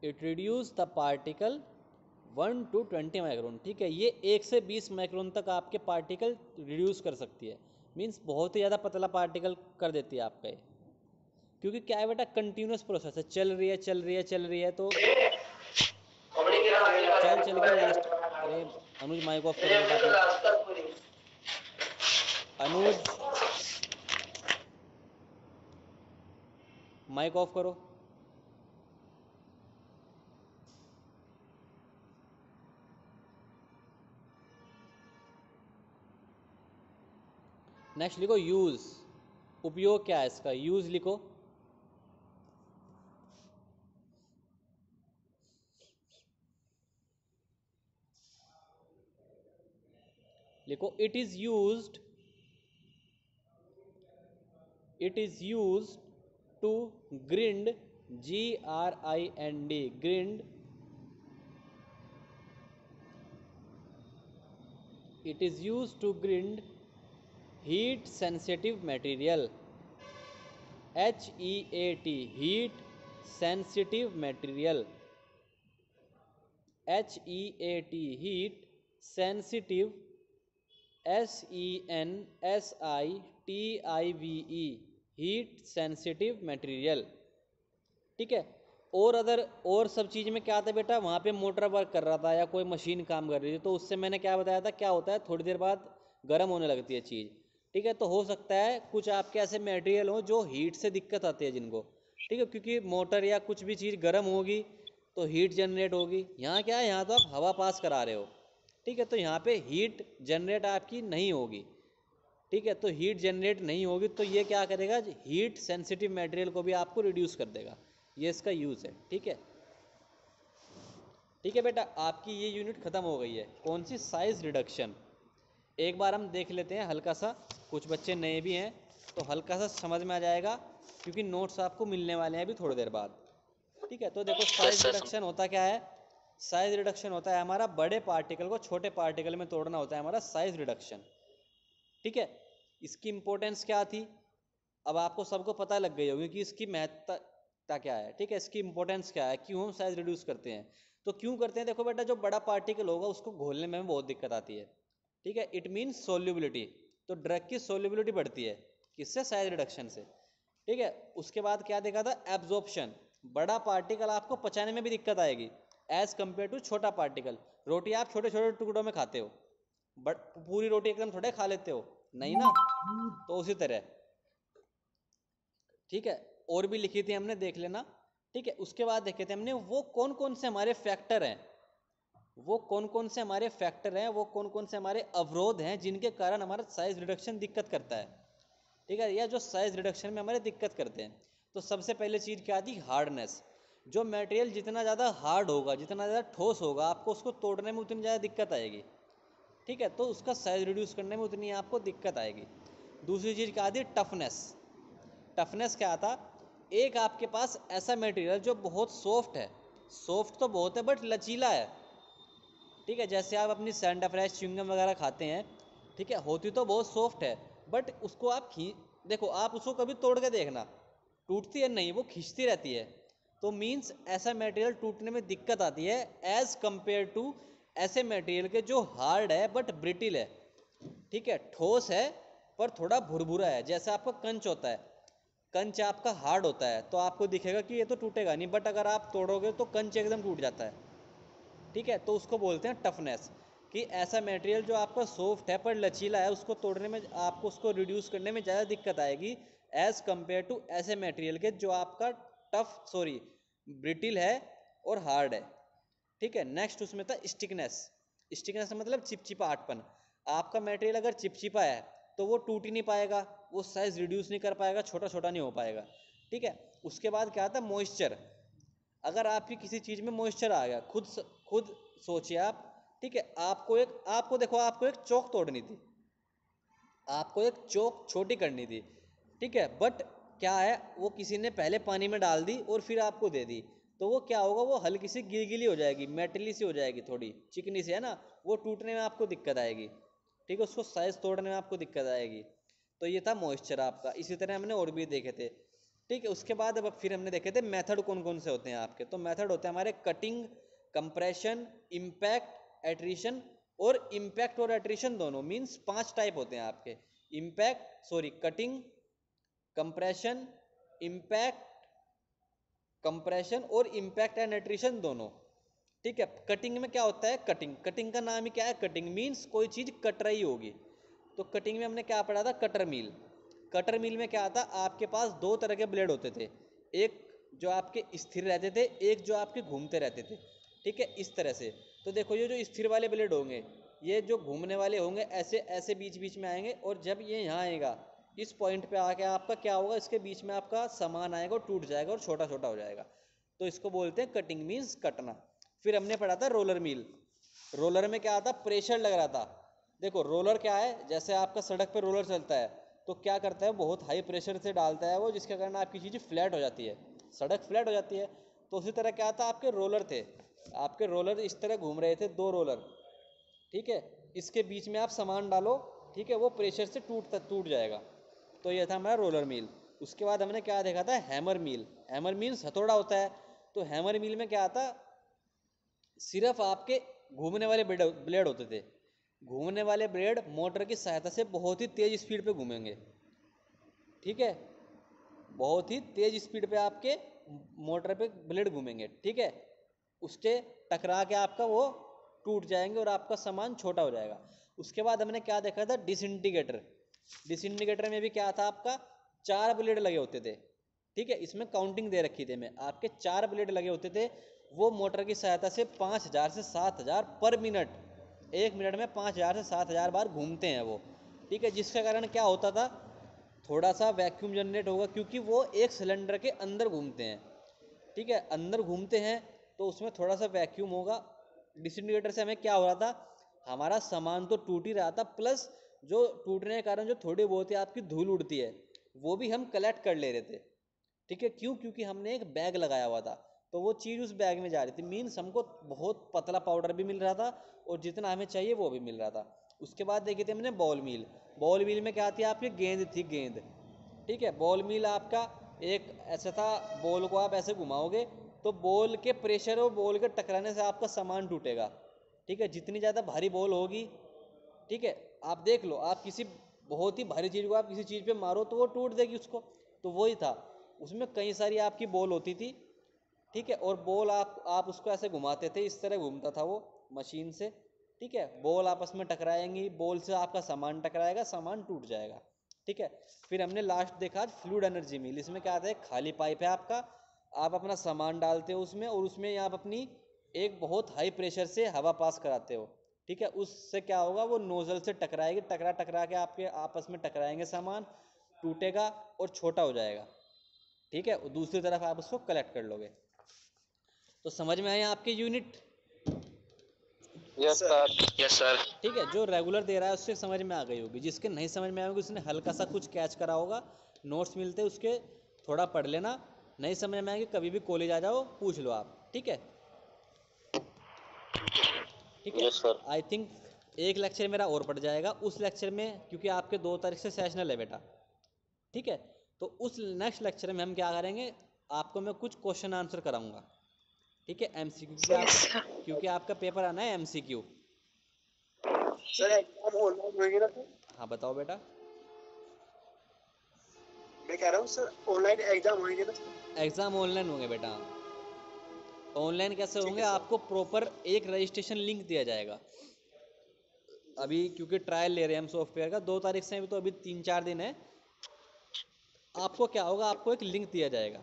It reduce the particle 1 to 20 micron. ठीक है, ये 1 से 20 माइक्रोन तक आपके पार्टिकल रिड्यूस कर सकती है। मीन्स बहुत ही ज़्यादा पतला पार्टिकल कर देती है आपका ये। क्योंकि क्या है बेटा, कंटिन्यूस प्रोसेस है, चल रही है चल रही है चल रही है, तो चल चल के लास्ट। अरे अनुज माइक ऑफ करो बेटा अपना। अनुज माइक ऑफ करो। नेक्स्ट लिखो यूज। उपयोग क्या है इसका, यूज लिखो। लिखो it is used, it is used to grind, GRIND, grind. It is used to grind heat sensitive material, HEAT, heat sensitive material, HEAT, heat sensitive, SENSITIVE, heat sensitive material. ठीक है, और सब चीज़ में क्या था बेटा, वहाँ पे मोटर वर्क कर रहा था या कोई मशीन काम कर रही थी, तो उससे मैंने क्या बताया था, क्या होता है थोड़ी देर बाद गर्म होने लगती है चीज़। ठीक है, तो हो सकता है कुछ आपके ऐसे मटेरियल हो जो हीट से दिक्कत आती है जिनको। ठीक है, क्योंकि मोटर या कुछ भी चीज़ गर्म होगी तो हीट जनरेट होगी। यहाँ क्या है, यहाँ तो आप हवा पास करा रहे हो। ठीक है, तो यहाँ पे हीट जनरेट आपकी नहीं होगी। ठीक है, तो हीट जनरेट नहीं होगी तो ये क्या करेगा, हीट सेंसिटिव मटेरियल को भी आपको रिड्यूस कर देगा। ये इसका यूज़ है। ठीक है, ठीक है बेटा, आपकी ये यूनिट ख़त्म हो गई है। कौन सी, साइज़ रिडक्शन। एक बार हम देख लेते हैं हल्का सा, कुछ बच्चे नए भी हैं तो हल्का सा समझ में आ जाएगा, क्योंकि नोट्स आपको मिलने वाले हैं अभी थोड़ी देर बाद। ठीक है, तो देखो साइज़ रिडक्शन होता क्या है। साइज़ रिडक्शन होता है हमारा बड़े पार्टिकल को छोटे पार्टिकल में तोड़ना, होता है हमारा साइज़ रिडक्शन। ठीक है, इसकी इंपॉर्टेंस क्या थी, अब आपको सबको पता लग गई होगी कि इसकी महत्वता क्या है। ठीक है, इसकी इंपॉर्टेंस क्या है, क्यों हम साइज रिड्यूस करते हैं। तो क्यों करते हैं, देखो बेटा, जो बड़ा पार्टिकल होगा उसको घोलने में बहुत दिक्कत आती है। ठीक है, इट मीन्स सोल्यूबिलिटी, तो ड्रग की सोल्यूबिलिटी बढ़ती है, किससे, साइज रिडक्शन से। ठीक है, उसके बाद क्या देखा था, एब्जॉर्प्शन, बड़ा पार्टिकल आपको पचाने में भी दिक्कत आएगी एज कंपेयर टू छोटा पार्टिकल। रोटी आप छोटे छोटे टुकड़ों में खाते हो, बट पूरी रोटी एकदम थोड़े खा लेते हो, नहीं ना, तो उसी तरह। ठीक है, और भी लिखी थी हमने, देख लेना। ठीक है, उसके बाद देखे थे हमने वो कौन कौन से हमारे फैक्टर हैं, वो कौन कौन से हमारे फैक्टर हैं, वो कौन कौन से हमारे अवरोध हैं जिनके कारण हमारा साइज रिडक्शन दिक्कत करता है। ठीक है, या जो साइज रिडक्शन में हमारे दिक्कत करते हैं। तो सबसे पहले चीज़ क्या थी, हार्डनेस। जो मटेरियल जितना ज़्यादा हार्ड होगा, जितना ज़्यादा ठोस होगा, आपको उसको तोड़ने में उतनी ज़्यादा दिक्कत आएगी। ठीक है, तो उसका साइज रिड्यूस करने में उतनी आपको दिक्कत आएगी। दूसरी चीज़ क्या आती है, टफनेस। टफनेस क्या आता, एक आपके पास ऐसा मटेरियल जो बहुत सॉफ्ट है, सॉफ्ट तो बहुत है बट लचीला है। ठीक है, जैसे आप अपनी सैंडा फ्रेश च्युइंगम वगैरह खाते हैं, ठीक है, होती तो बहुत सॉफ्ट है, बट उसको आप देखो, आप उसको कभी तोड़ के देखना, टूटती है नहीं, वो खींचती रहती है। तो मीन्स ऐसा मटेरियल टूटने में दिक्कत आती है एज कंपेयर टू ऐसे मटेरियल के जो हार्ड है बट ब्रिटिल है। ठीक है, ठोस है पर थोड़ा भुरभुरा है, जैसे आपका कंच होता है। कंच आपका हार्ड होता है तो आपको दिखेगा कि ये तो टूटेगा नहीं, बट अगर आप तोड़ोगे तो कंच एकदम टूट जाता है। ठीक है, तो उसको बोलते हैं टफनेस, कि ऐसा मटेरियल जो आपका सॉफ्ट है पर लचीला है, उसको तोड़ने में, आपको उसको रिड्यूस करने में ज़्यादा दिक्कत आएगी एज कंपेयर टू ऐसे मटेरियल के जो आपका ब्रिटिल है और हार्ड है। ठीक है, नेक्स्ट उसमें था स्टिकनेस। स्टिकनेस मतलब चिपचिपाहटपन। आपका मटेरियल अगर चिपचिपा है तो वो टूट ही नहीं पाएगा, वो साइज रिड्यूस नहीं कर पाएगा, छोटा छोटा नहीं हो पाएगा। ठीक है, उसके बाद क्या आता है, मॉइस्चर। अगर आपकी किसी चीज़ में मॉइस्चर आ गया, खुद सोचिए आप। ठीक है, आपको देखो, आपको एक चौक तोड़नी थी, आपको एक चौक छोटी करनी थी। ठीक है, बट क्या है, वो किसी ने पहले पानी में डाल दी और फिर आपको दे दी, तो वो क्या होगा, वो हल्की सी गिलगिली हो जाएगी, मेटली सी हो जाएगी, थोड़ी चिकनी सी है ना, वो टूटने में आपको दिक्कत आएगी। ठीक है, उसको साइज तोड़ने में आपको दिक्कत आएगी। तो ये था मॉइस्चर आपका। इसी तरह हमने और भी देखे थे। ठीक है। उसके बाद अब फिर हमने देखे थे मेथड कौन कौन से होते हैं आपके। तो मेथड होते हैं हमारे कटिंग, कंप्रेशन, इम्पैक्ट, एट्रिशन। और इम्पैक्ट और एट्रिशन दोनों मीन्स 5 टाइप होते हैं आपके। कटिंग, कंप्रेशन, इम्पैक्ट, कंप्रेशन और इम्पैक्ट एंड एट्रिशन दोनों। ठीक है। कटिंग में क्या होता है, कटिंग का नाम ही क्या है, कटिंग मीन्स कोई चीज कट रही होगी। तो कटिंग में हमने क्या पढ़ा था, कटर मिल। कटर मिल में क्या आता, आपके पास 2 तरह के ब्लेड होते थे, एक जो आपके स्थिर रहते थे, एक जो आपके घूमते रहते थे। ठीक है, इस तरह से। तो देखो ये जो स्थिर वाले ब्लेड होंगे, ये जो घूमने वाले होंगे ऐसे ऐसे बीच बीच में आएंगे, और जब ये यहाँ आएगा इस पॉइंट पे आके आपका क्या होगा, इसके बीच में आपका सामान आएगा और टूट जाएगा और छोटा छोटा हो जाएगा। तो इसको बोलते हैं कटिंग मीन्स कटना। फिर हमने पढ़ा था रोलर मिल। रोलर में क्या आता, प्रेशर लग रहा था। देखो रोलर क्या है, जैसे आपका सड़क पे रोलर चलता है तो क्या करता है, बहुत हाई प्रेशर से डालता है वो, जिसके कारण आपकी चीज़ फ्लैट हो जाती है, सड़क फ्लैट हो जाती है। तो उसी तरह क्या था, आपके रोलर थे, आपके रोलर इस तरह घूम रहे थे, 2 रोलर। ठीक है, इसके बीच में आप सामान डालो, ठीक है, वो प्रेशर से टूट जाएगा। तो ये था हमारा रोलर मिल। उसके बाद हमने क्या देखा था, हैमर मिल। हैमर मीन्स हथौड़ा होता है। तो हैमर मिल में क्या आता, सिर्फ आपके घूमने वाले ब्लेड होते थे। घूमने वाले ब्लेड मोटर की सहायता से बहुत ही तेज स्पीड पे घूमेंगे। ठीक है, बहुत ही तेज स्पीड पे आपके मोटर पे ब्लेड घूमेंगे। ठीक है, उसके टकरा के आपका वो टूट जाएंगे और आपका सामान छोटा हो जाएगा। उसके बाद हमने क्या देखा था, डिसइंटीग्रेटर। डिसइंटीग्रेटर में भी क्या था, आपका 4 ब्लेड लगे होते थे। ठीक है, इसमें काउंटिंग दे रखी थी मैं, आपके 4 ब्लेड लगे होते थे। वो मोटर की सहायता से 5000 से 7000 पर मिनट, 1 मिनट में 5000 से 7000 बार घूमते हैं वो। ठीक है, जिसके कारण क्या होता था, थोड़ा सा वैक्यूम जनरेट होगा, क्योंकि वो एक सिलेंडर के अंदर घूमते हैं। ठीक है, अंदर घूमते हैं तो उसमें थोड़ा सा वैक्यूम होगा। डिसइंटीग्रेटर से हमें क्या हो रहा था, हमारा सामान तो टूट ही रहा था, प्लस जो टूटने के कारण जो थोड़ी बहुत ही आपकी धूल उड़ती है वो भी हम कलेक्ट कर ले रहे थे। ठीक है, क्यों, क्योंकि हमने एक बैग लगाया हुआ था, तो वो चीज़ उस बैग में जा रही थी। मीन्स हमको बहुत पतला पाउडर भी मिल रहा था और जितना हमें चाहिए वो भी मिल रहा था। उसके बाद देखी थी हमने बॉल मिल। बॉल मिल में क्या थी, आपकी गेंद थी, गेंद। ठीक है, बॉल मिल आपका एक ऐसा था, बॉल को आप ऐसे घुमाओगे तो बॉल के प्रेशर और बॉल के टकराने से आपका सामान टूटेगा। ठीक है, जितनी ज़्यादा भारी बॉल होगी, ठीक है, आप देख लो, आप किसी बहुत ही भारी चीज़ को आप किसी चीज़ पे मारो तो वो टूट देगी उसको। तो वही था, उसमें कई सारी आपकी बॉल होती थी। ठीक है, और बॉल आप उसको ऐसे घुमाते थे, इस तरह घूमता था वो मशीन से। ठीक है, बॉल आपस में टकराएंगी, बॉल से आपका सामान टकराएगा, सामान टूट जाएगा। ठीक है, फिर हमने लास्ट देखा आज फ्लूइड एनर्जी मिल। इसमें क्या आता है, खाली पाइप है आपका, आप अपना सामान डालते हो उसमें, और उसमें आप अपनी एक बहुत हाई प्रेशर से हवा पास कराते हो। ठीक है, उससे क्या होगा, वो नोजल से टकराएगी, टकरा टकरा के आपके आपस में टकराएंगे, सामान टूटेगा और छोटा हो जाएगा। ठीक है, दूसरी तरफ आप उसको कलेक्ट कर लोगे। तो समझ में आए आपके unit? Yes sir. Yes sir. ठीक है, जो रेगुलर दे रहा है उससे समझ में आ गई होगी, जिसके नहीं समझ में आएगी उसने हल्का सा कुछ कैच करा होगा, नोट्स मिलते उसके थोड़ा पढ़ लेना। नहीं समझ में आएगी कभी भी कॉलेज आ जाओ, पूछ लो आप। ठीक है, ठीक है। Yes sir. आई थिंक एक लेक्चर मेरा और पड़ जाएगा उस लेक्चर में, क्योंकि आपके 2 तारीख से सेशनल है बेटा। ठीक है, तो उस नेक्स्ट लेक्चर में हम क्या करेंगे, आपको मैं कुछ क्वेश्चन आंसर कराऊंगा। ठीक है, एमसीक्यू, क्योंकि आपका पेपर आना है एमसीक्यू। सर एग्जाम ऑनलाइन होएगी ना सर? हाँ बताओ बेटा। मैं कह रहा हूँ सर ऑनलाइन एग्जाम होएंगे ना? एग्ज़ाम ऑनलाइन होंगे बेटा। ऑनलाइन कैसे ठीक होंगे, है सर। आपको प्रॉपर एक रजिस्ट्रेशन लिंक दिया जाएगा। अभी क्योंकि ट्रायल ले रहे हैं हम सॉफ्टवेयर का, 2 तारीख से, भी तो अभी 3-4 दिन है। आपको क्या होगा, आपको एक लिंक दिया जाएगा।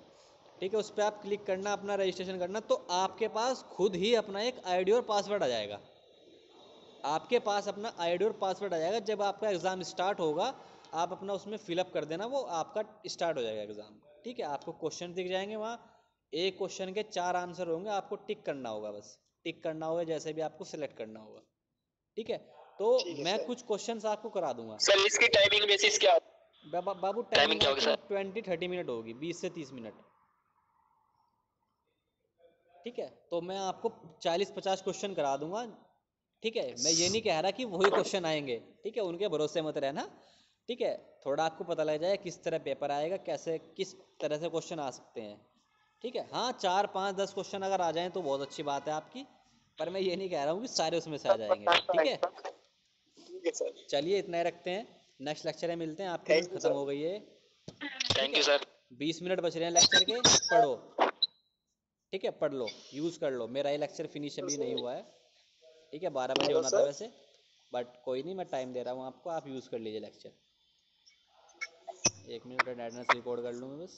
ठीक है, उस पर आप क्लिक करना, अपना रजिस्ट्रेशन करना, तो आपके पास खुद ही अपना एक आईडी और पासवर्ड आ जाएगा। आपके पास अपना आईडी और पासवर्ड आ जाएगा। जब आपका एग्ज़ाम स्टार्ट होगा, आप अपना उसमें फिलअप कर देना, वो आपका स्टार्ट हो जाएगा एग्ज़ाम। ठीक है, आपको क्वेश्चन दिख जाएंगे वहाँ, एक क्वेश्चन के 4 आंसर होंगे, आपको टिक करना होगा, बस टिक करना होगा, जैसे भी आपको सिलेक्ट करना होगा। ठीक है, तो ठीक है मैं सर। कुछ क्वेश्चंस आपको करा दूंगा। सर इसकी टाइमिंग बेसिस क्या? बाबू टाइमिंग टाइमिंग क्या आई होगी थिंक सर? 20-30 मिनट होगी, 20 से 30 मिनट। ठीक है, तो मैं आपको 40-50 क्वेश्चन करा दूंगा। ठीक है, मैं ये नहीं कह रहा कि वही क्वेश्चन आएंगे, ठीक है, उनके भरोसे मत रहना। ठीक है, थोड़ा आपको पता लग जाए किस तरह पेपर आएगा, कैसे किस तरह से क्वेश्चन आ सकते हैं। ठीक है, हाँ 4 5 10 क्वेश्चन अगर आ जाएं तो बहुत अच्छी बात है आपकी, पर मैं ये नहीं कह रहा हूँ कि सारे उसमें से आ जाएंगे। ठीक है, ठीक है सर। चलिए इतना ही रखते हैं, नेक्स्ट लेक्चर में मिलते हैं। आपकी नींद थैंक यू खत्म सर। हो गई है। Thank you sir. 20 मिनट बच रहे हैं लेक्चर के, पढ़ो। ठीक है, पढ़ लो, यूज़ कर लो। मेरा ये लेक्चर फिनिश अभी नहीं हुआ है। ठीक है, 12 बजे हेलो होना था सर। वैसे, बट कोई नहीं, मैं टाइम दे रहा हूँ आपको, आप यूज़ कर लीजिए लेक्चर। 1 मिनट अटेंडेंस रिकॉर्ड कर लूँ मैं बस।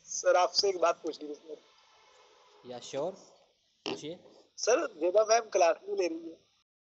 सर आपसे एक बात पूछनी थी सर। या श्योर, पूछिए। सर वेदा मैम क्लास नहीं ले रही है।